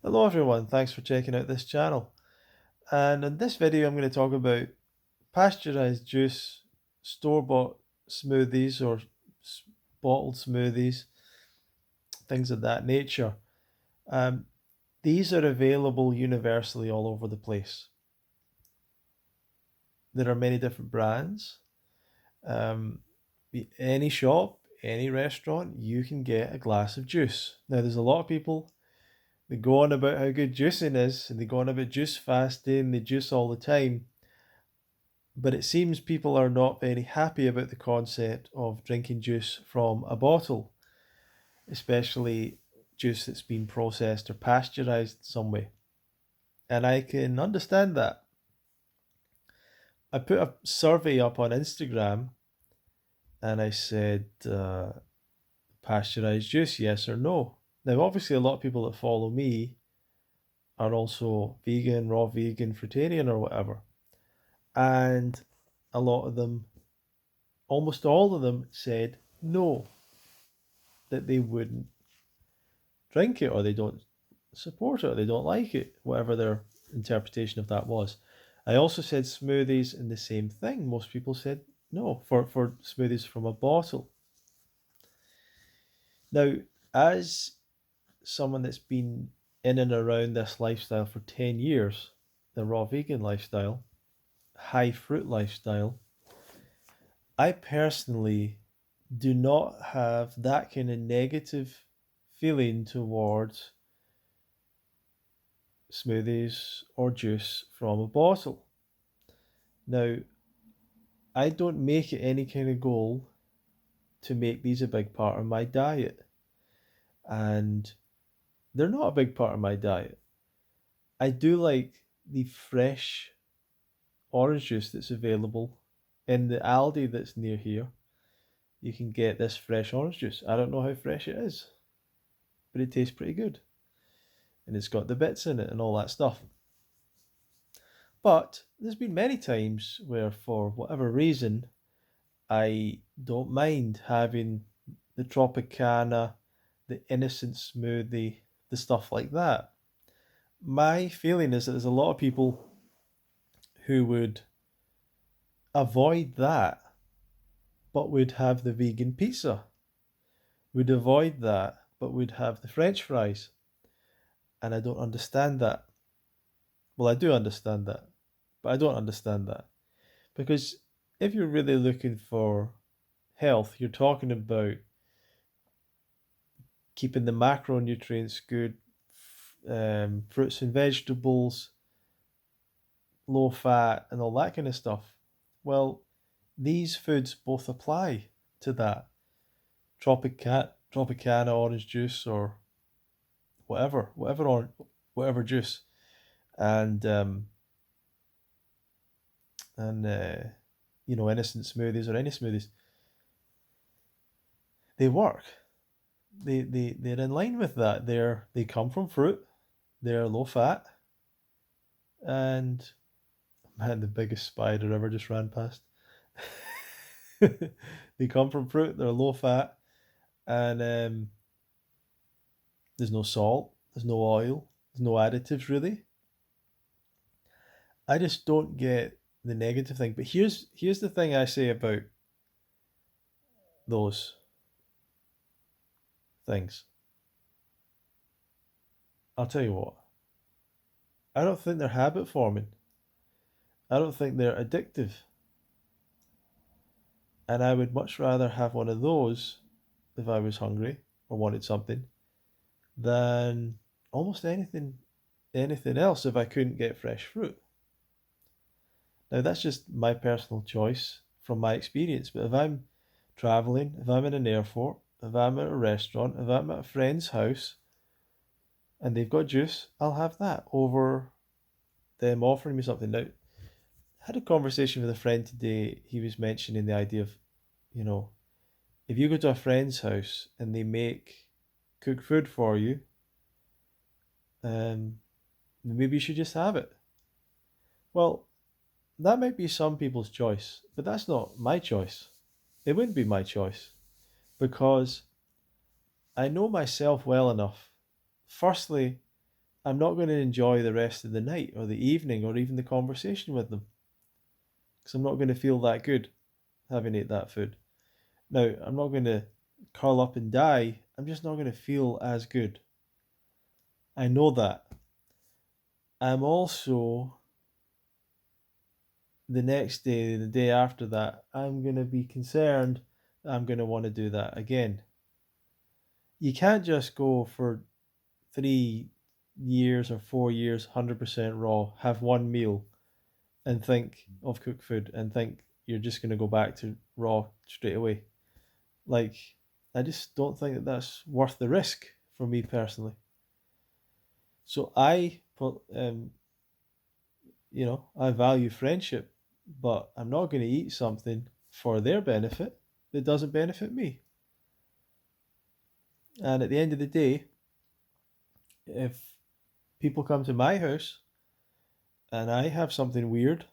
Hello everyone, thanks for checking out this channel. And in this video I'm going to talk about pasteurized juice, store-bought smoothies or bottled smoothies, things of that nature. Um, these are available universally all over the place. There are many different brands. Um, any shop, any restaurant, you can get a glass of juice. Now there's a lot of people. They go on about how good juicing is, and they go on about juice fasting, they juice all the time. But it seems people are not very happy about the concept of drinking juice from a bottle, especially juice that's been processed or pasteurized some way. And I can understand that. I put a survey up on Instagram and I said, pasteurized juice, yes or no? Now, obviously, a lot of people that follow me are also vegan, raw vegan, fruitarian, or whatever. And a lot of them, almost all of them, said no, that they wouldn't drink it or they don't support it or they don't like it, whatever their interpretation of that was. I also said smoothies and the same thing. Most people said no for smoothies from a bottle. Now, as someone that's been in and around this lifestyle for 10 years, the raw vegan lifestyle, high fruit lifestyle, I personally do not have that kind of negative feeling towards smoothies or juice from a bottle. Now, I don't make it any kind of goal to make these a big part of my diet, and they're not a big part of my diet. I do like the fresh orange juice that's available in the Aldi that's near here. You can get this fresh orange juice. I don't know how fresh it is, but it tastes pretty good. And it's got the bits in it and all that stuff. But there's been many times where, for whatever reason, I don't mind having the Tropicana, the innocent smoothie, the stuff like that. My feeling is that there's a lot of people who would avoid that, but would have the vegan pizza, would avoid that, but would have the French fries. And I don't understand that. Well, I do understand that, but I don't understand that. Because if you're really looking for health, you're talking about keeping the macronutrients good, fruits and vegetables, low fat, and all that kind of stuff. Well, these foods both apply to that. Tropicana orange juice or whatever juice, and and innocent smoothies or any smoothies, they work. They're in line with that. They come from fruit. They're low fat, and man, the biggest spider ever just ran past. They come from fruit. They're low fat, and there's no salt. There's no oil. There's no additives really. I just don't get the negative thing. But here's the thing I say about those things. I'll tell you what. I don't think they're habit forming. I don't think they're addictive. And I would much rather have one of those if I was hungry or wanted something than almost anything else if I couldn't get fresh fruit. Now that's just my personal choice from my experience, but if I'm traveling, if I'm in an airport, if I'm at a restaurant, if I'm at a friend's house and they've got juice, I'll have that over them offering me something. Now, I had a conversation with a friend today. He was mentioning the idea of, you know, if you go to a friend's house and they cook food for you, maybe you should just have it. Well, that might be some people's choice, but that's not my choice. It wouldn't be my choice because I know myself well enough. Firstly, I'm not going to enjoy the rest of the night or the evening or even the conversation with them because I'm not going to feel that good having ate that food. Now, I'm not going to curl up and die. I'm just not going to feel as good. I know that. I'm also, the next day, the day after that, I'm going to be concerned that I'm going to want to do that again. You can't just go for 3 years or 4 years 100% raw, have one meal and think of cooked food and think you're just going to go back to raw straight away. Like, I just don't think that that's worth the risk for me personally. So I value friendship, but I'm not going to eat something for their benefit that doesn't benefit me. And at the end of the day, if people come to my house and I have something weird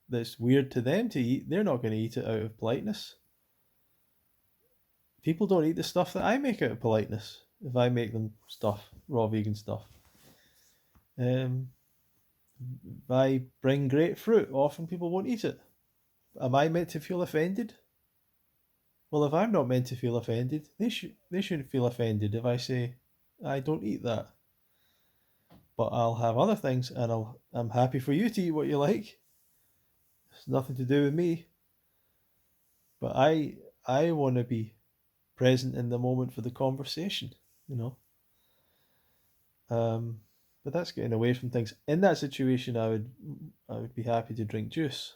that's weird to them to eat, they're not going to eat it out of politeness. People don't eat the stuff that I make out of politeness if I make them stuff, raw vegan stuff. If I bring great fruit, often people won't eat it. Am I meant to feel offended? Well, if I'm not meant to feel offended, they shouldn't feel offended if I say I don't eat that. But I'll have other things, and I'm happy for you to eat what you like. It's nothing to do with me. But I want to be present in the moment for the conversation, you know. But that's getting away from things. In that situation, I would be happy to drink juice.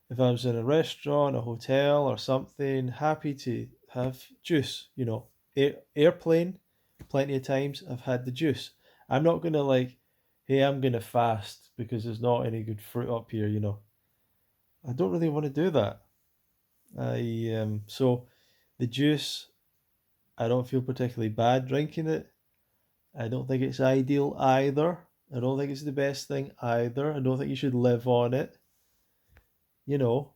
If I was in a restaurant, a hotel, or something, happy to have juice. You know, airplane, plenty of times I've had the juice. I'm not gonna like, hey, I'm gonna fast because there's not any good fruit up here. You know, I don't really want to do that. So the juice, I don't feel particularly bad drinking it. I don't think it's ideal either. I don't think it's the best thing either. I don't think you should live on it. You know,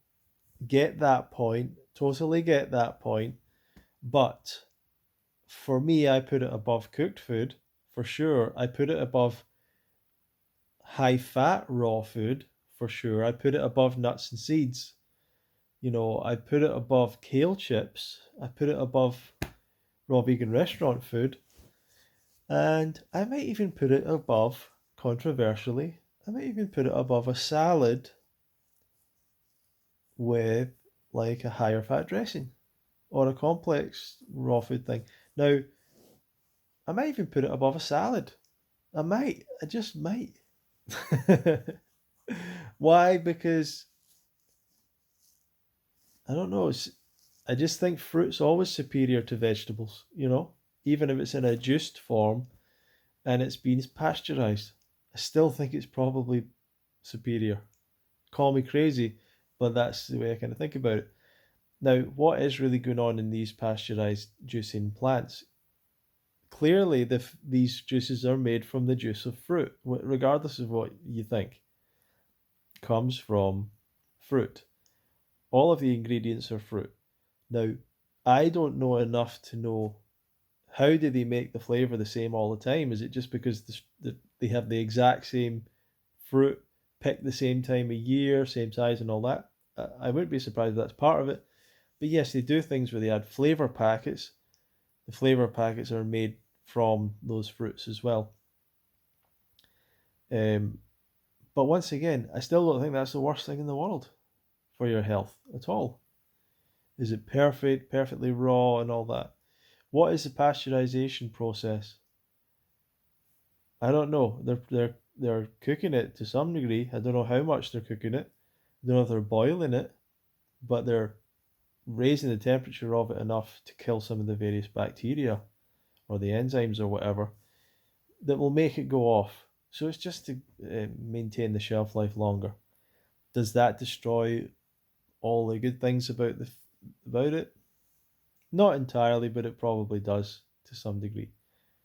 get that point, totally get that point. But for me, I put it above cooked food for sure. I put it above high fat raw food for sure. I put it above nuts and seeds. You know, I put it above kale chips. I put it above raw vegan restaurant food. And I might even put it above, controversially, I might even put it above a salad with like a higher fat dressing or a complex raw food thing. Now, I might even put it above a salad. I might. I just might. Why? Because I don't know. I just think fruit's always superior to vegetables, you know? Even if it's in a juiced form and it's been pasteurized. I still think it's probably superior. Call me crazy, but that's the way I kind of think about it. Now, what is really going on in these pasteurized juicing plants? Clearly, these juices are made from the juice of fruit, regardless of what you think, comes from fruit. All of the ingredients are fruit. Now, I don't know enough to know how do they make the flavor the same all the time? Is it just because they have the exact same fruit picked the same time of year, same size, and all that? I wouldn't be surprised if that's part of it. But yes, they do things where they add flavor packets. The flavor packets are made from those fruits as well. Um, but once again, I still don't think that's the worst thing in the world for your health at all. Is it perfect, perfectly raw, and all that? What is the pasteurization process? I don't know. They're cooking it to some degree. I don't know how much they're cooking it. I don't know if they're boiling it, but they're raising the temperature of it enough to kill some of the various bacteria or the enzymes or whatever that will make it go off. So it's just to maintain the shelf life longer. Does that destroy all the good things about it? Not entirely, but it probably does to some degree.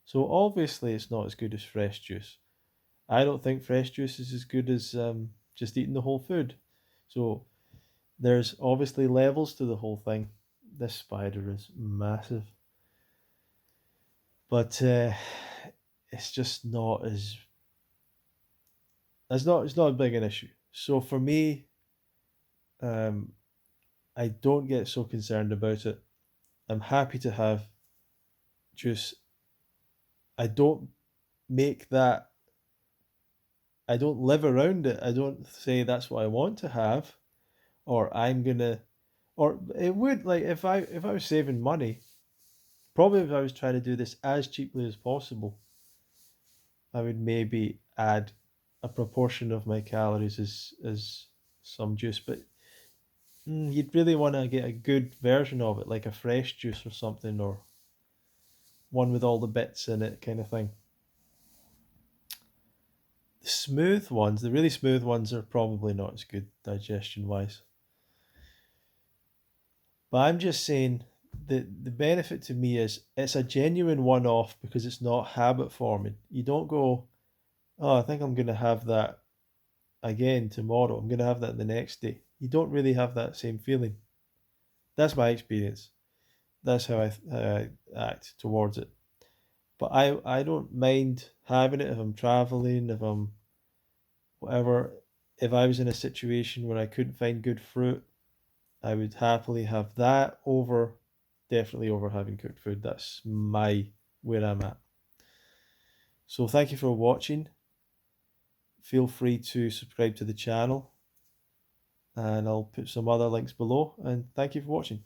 So obviously it's not as good as fresh juice. I don't think fresh juice is as good as just eating the whole food. So there's obviously levels to the whole thing. This spider is massive. But it's just not as it's not as big an issue. So for me, um, I don't get so concerned about it. I'm happy to have juice. I don't make that. I don't live around it. I don't say that's what I want to have, or I'm gonna, or it would like if I was saving money, probably if I was trying to do this as cheaply as possible, I would maybe add a proportion of my calories as some juice, but you'd really want to get a good version of it, like a fresh juice or something, or one with all the bits in it, kind of thing. The smooth ones, the really smooth ones, are probably not as good digestion wise. But I'm just saying the benefit to me is it's a genuine one off because it's not habit forming. You don't go, oh, I think I'm going to have that again tomorrow. I'm going to have that the next day. You don't really have that same feeling. That's my experience. That's how I act towards it. But I don't mind having it if I'm traveling, if I'm whatever. If I was in a situation where I couldn't find good fruit, I would happily have that over, definitely over having cooked food. That's my where I'm at. So thank you for watching. Feel free to subscribe to the channel, and I'll put some other links below. And thank you for watching.